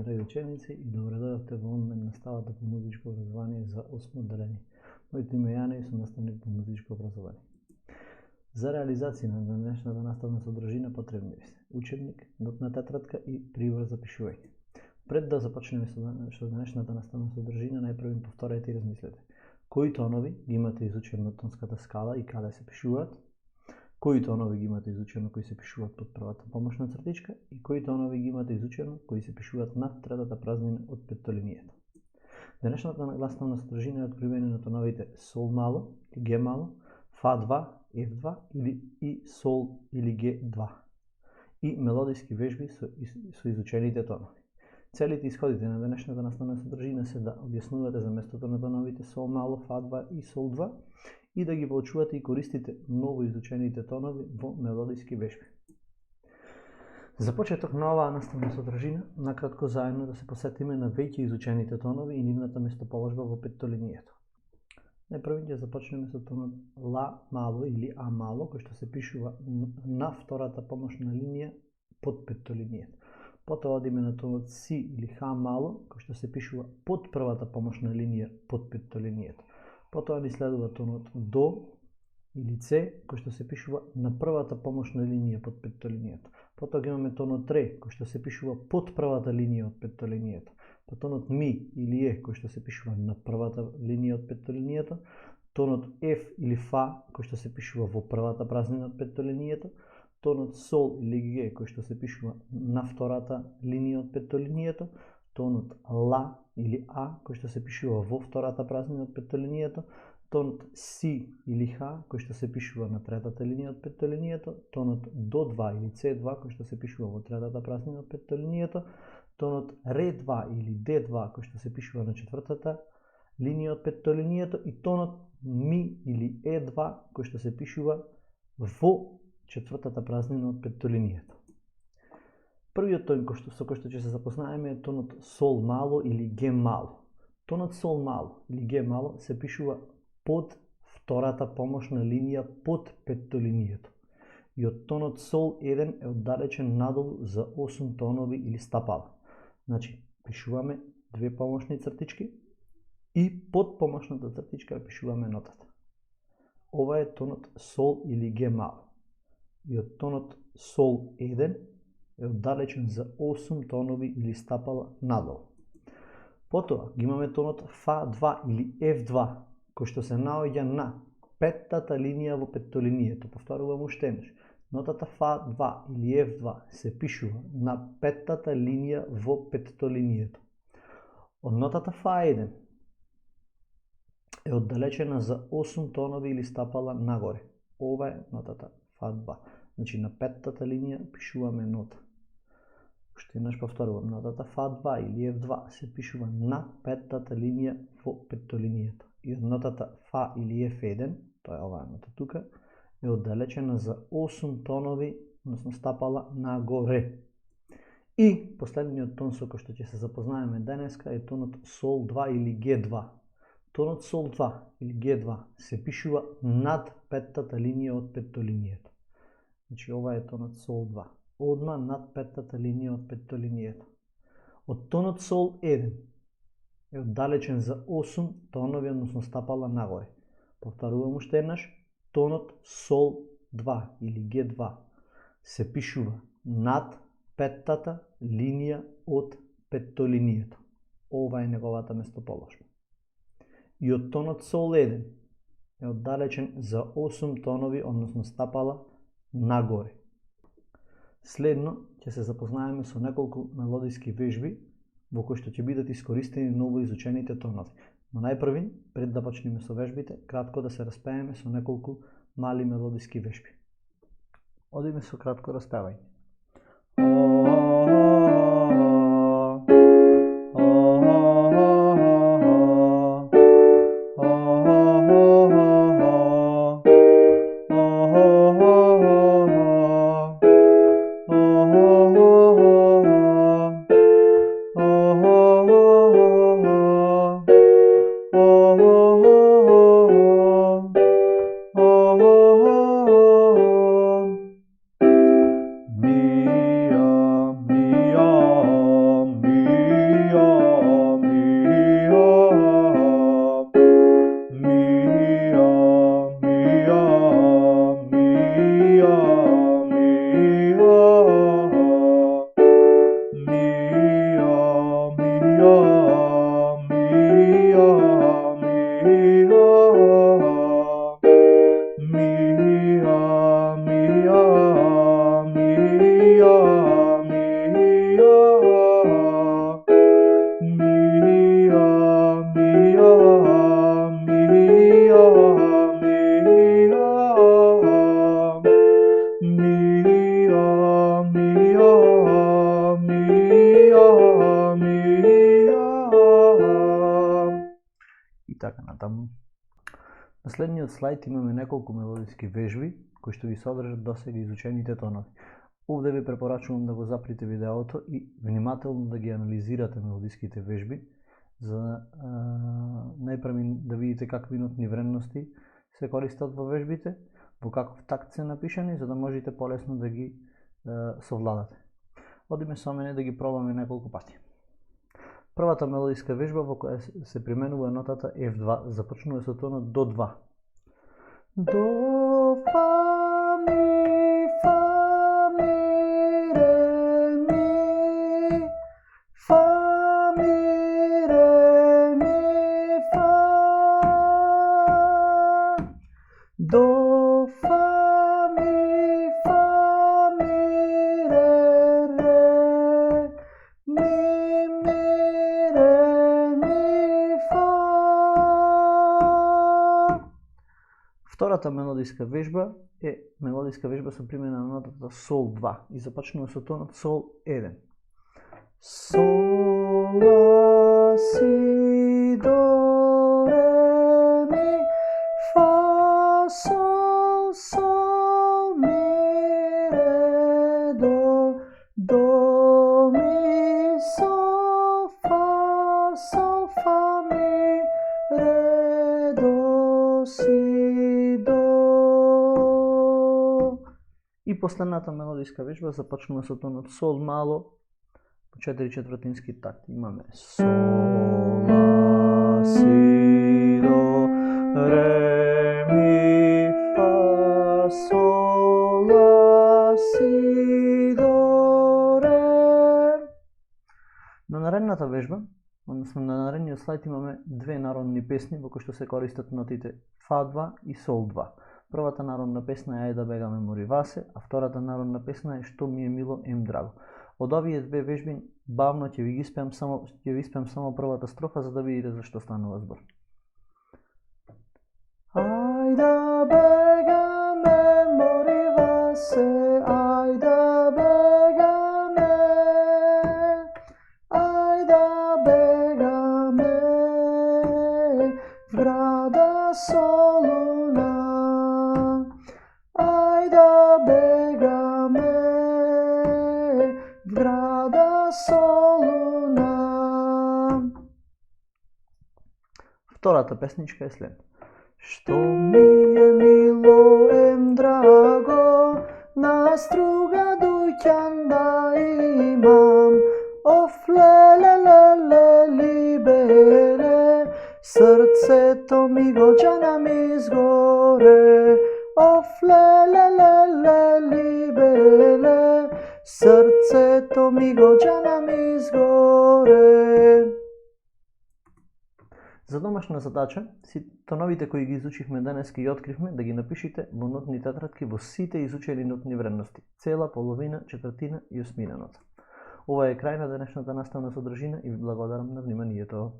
драги ученици, и добредојавте во онлайн наставата по музичко образование за 8 одделение. Моето име е Јане и сум наставник по музичко образование. За реализација на денешната наставна содржина потребни ви се учебник, нотна тетрадка и прибор за пишување. Пред да започнеме со денешната наставна содржина, најпрво повторете и размислете. Кои тонови ги имате изучено на тонската скала и каде се пишуваат? Кои тонови ги имате изучено кои се пишуваат под првата помошна цртичка и кои тонови ги имате изучено кои се пишуваат над третата празнина од петтолинијата. Денешната наставна содржина е откривање на тоновите сол мало или ге мало, фа 2, еф 2 или и сол или ге 2 и мелодиски вежби со изучените тонови. Целите исходите на денешната наставна содржина се да објаснувате за местото на тоновите сол мало, фа 2 и сол 2 и да ги поучувате и користите ново изучените тонови во мелодиски вежби. За почеток на оваа наставна содржина, накратко заедно да се посетиме на веќе изучените тонови и нивната местоположба во петтолинијето. Најпрво ќе започнеме со тонот ла мало или а мало, кој што се пишува на втората помошна линија под петтолинијата. Потоа одиме на тонот си или ха мало, кој што се пишува под првата помошна линија под петтолинијата. Потоа ни следува тонот до или це, кој што се пишува на првата помошна линија под петтолинијата. Потоа ги имаме тонот ре, кој што се пишува под првата линија од петтолинијата. Па тонот ми или е, кој што се пишува на првата линија од петтолинијата. Тонот еф или фа, кој што се пишува во првата празнина од петтолинијата. Тонот сол или ге, кој што се пишува на втората линија од петтолинијата. Тонот ла или а, кој што се пишува во втората празнина од петтолинијата. Тонот си или ха, кој што се пишува на третата линија од петтолинијата. Тонот до 2 или це 2, кој што се пишува во третата празнина од петтолинијата. Тонот ре 2 или де 2, кој што се пишува на четвртата линија од петтолинијата. И тонот ми или е 2, кој што се пишува во четвртата празнина од петтолинијата. Првиот тон со кој што ќе се запознаеме е тонот сол мало или ге мало. Тонот сол мало или ге мало се пишува под втората помошна линија под петтолинијата. И од тонот сол 1 е оддалечен надолу за 8 тонови или стапала. Значи, пишуваме две помошни цртички и под помошната цртичка пишуваме нотата. Ова е тонот сол или ге мало. И од тонот сол 1 е оддалечен за 8 тонови или стапала надолу. Потоа ги имаме тонот фа 2 или еф 2, кој што се наоѓа на петтата линија во петтолинијата. Повторувам уште еднаш. Нотата фа 2 или еф 2 се пишува на петтата линија во петтолинијата. Од нотата фа 1 е оддалечена за 8 тонови или стапала нагоре. Ова е нотата фа 2. Значи на петтата линија пишуваме нота. Уште еднаш повторувам, нотата фа 2 или еф 2 се пишува на петтата линија во петтолинијата. И од нотата фа или еф 1, тоа е оваа нота тука, е оддалечена за 8 тонови, односно стапала нагоре. И последниот тон со кој што ќе се запознаеме денеска е тонот сол 2 или ге 2. Тонот сол 2 или ге 2 се пишува над петтата линија од петтолинијата. Значи ова е тонот сол 2. Одма над петтата линија од петтолинијата. Од тонот сол 1 е оддалечен за 8 тонови, односно стапала нагоре. Повторувам уште еднаш, тонот сол 2 или ге 2 се пишува над петтата линија од петтолинијата. Ова е неговата местоположба. И од тонот сол 1 е оддалечен за 8 тонови, односно стапала нагоре. Следно ќе се запознаеме со неколку мелодиски вежби во кои што ќе бидат искористени ново изучените тонови. Но најпрви, пред да почнеме со вежбите, кратко да се распееме со неколку мали мелодиски вежби. Одиме со кратко распевање. натаму. На следниот слайд имаме неколку мелодиски вежби кои што ги содржат досега изучените тонови. Овде ви препорачувам да го заприте видеото и внимателно да ги анализирате мелодиските вежби, за најпрви да видите какви нотни вредности се користат во вежбите, во каков такт се напишани, за да можете полесно да ги совладате. Одиме со мене да ги пробаме неколку пати. Првата мелодиска вежба во која се применува нотата F2 започнува со тонот до 2. До, фа, ми, фа, ми, ре, ми, фа, ми, ре, ми, фа, до, фа, ми, фа, ми, ре, ре, ми, ре, ми, фа. Втората мелодиска вежба е мелодиска вежба со примена на нотата Сол 2 и започнува со тонот Сол 1. Сол, ла, си, до, ре, ми, фа, сол, сол, ми, ре, до, ми, сол, фа, ми, ре, до, си, до. И последната мелодиска вежба започнува со тонот Сол мало по 4/4 такт. Имаме Сол, ла, си, до, ре, ми, фа, сол, ла, си, до, ре. На наредната вежба, односно на наредниот слайд, имаме две народни песни во кои што се користат нотите Фа 2 и Сол 2. Првата народна песна е Ај да бегаме Моривасе, а втората народна песна е Што ми е мило ем драго. Од овие две вежби бавно ќе ви испеам само првата строфа, за да видите за што станува збор. Ај да бегаме Моривасе, ај да бегаме, ај да бегаме в града Солуна, ај да бегаме в града Солуна. Втората песничка е след. Што ми е мило ем драго, на струга дуќан да имам, оф леле леле либеле, срцето ми го џанам изгоре, оф леле леле либеле, срцето ми го џанам изгоре. За домашна задача, тоновите кои ги изучихме денеска и откривме, да ги напишите во нотни тетрадки во сите изучени нотни вредности: цела, половина, четвртина и осмина нота. Ова е крај на денешната наставна содржина и ви благодарам на вниманието.